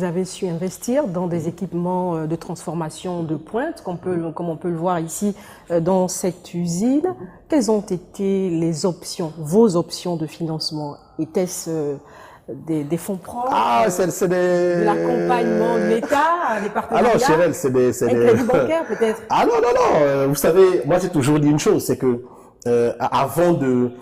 Vous avez su investir dans des équipements de transformation de pointe, comme on peut le voir ici dans cette usine. Quelles ont été les options, vos options de financement? Était-ce des fonds propres, de l'accompagnement de l'État, des partenariats? Alors, Chérel, c'est des crédits bancaires peut-être? Ah non, non, non. Vous savez, moi j'ai toujours dit une chose, c'est que avant de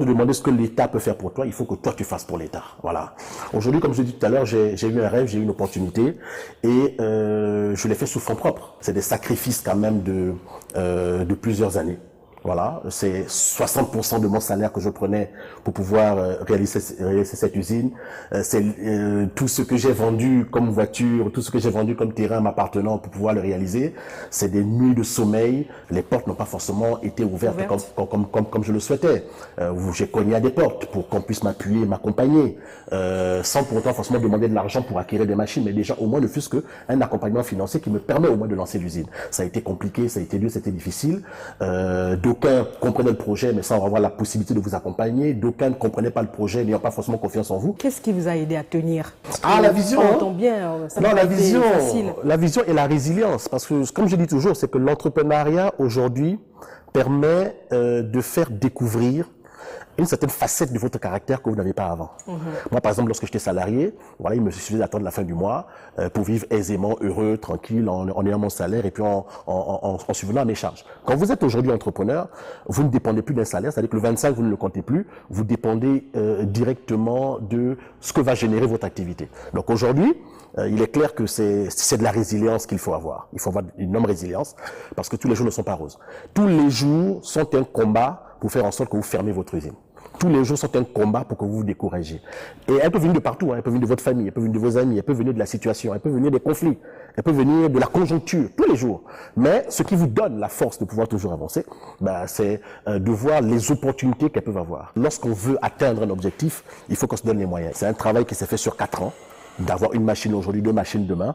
demander ce que l'État peut faire pour toi, il faut que toi tu fasses pour l'État. Voilà. Aujourd'hui, comme je l'ai dit tout à l'heure, j'ai eu un rêve, j'ai eu une opportunité et je l'ai fait sous fonds propres. C'est des sacrifices quand même de plusieurs années. Voilà, c'est 60% de mon salaire que je prenais pour pouvoir réaliser cette usine. C'est tout ce que j'ai vendu comme voiture, tout ce que j'ai vendu comme terrain m'appartenant pour pouvoir le réaliser. C'est des nuits de sommeil. Les portes n'ont pas forcément été ouvertes comme je le souhaitais. J'ai cogné à des portes pour qu'on puisse m'appuyer, m'accompagner, sans pour autant forcément demander de l'argent pour acquérir des machines, mais déjà au moins ne fût-ce qu'un accompagnement financier qui me permet au moins de lancer l'usine. Ça a été compliqué, ça a été dur, c'était difficile. D'aucuns comprenaient le projet, mais sans avoir la possibilité de vous accompagner. D'aucuns ne comprenaient pas le projet, n'ayant pas forcément confiance en vous. Qu'est-ce qui vous a aidé à tenir? La vision. On entend bien, ça non, n'a pas été facile. La vision et la résilience. Parce que, comme je dis toujours, c'est que l'entrepreneuriat aujourd'hui permet de faire découvrir une certaine facette de votre caractère que vous n'avez pas avant. Moi, par exemple, lorsque j'étais salarié, voilà, il me suffisait d'attendre la fin du mois pour vivre aisément, heureux, tranquille, en ayant mon salaire et puis en subvenant à mes charges. Quand vous êtes aujourd'hui entrepreneur, vous ne dépendez plus d'un salaire, c'est-à-dire que le 25, vous ne le comptez plus, vous dépendez directement de ce que va générer votre activité. Donc aujourd'hui, il est clair que c'est de la résilience qu'il faut avoir. Il faut avoir une énorme résilience parce que tous les jours ne sont pas roses. Tous les jours sont un combat pour faire en sorte que vous fermez votre usine. Tous les jours sont un combat pour que vous vous découragiez. Et elle peut venir de partout, hein. Elle peut venir de votre famille, elle peut venir de vos amis, elle peut venir de la situation, elle peut venir des conflits, elle peut venir de la conjoncture, tous les jours. Mais ce qui vous donne la force de pouvoir toujours avancer, c'est de voir les opportunités qu'elles peuvent avoir. Lorsqu'on veut atteindre un objectif, il faut qu'on se donne les moyens. C'est un travail qui s'est fait sur 4 ans. D'avoir une machine aujourd'hui, 2 machines demain.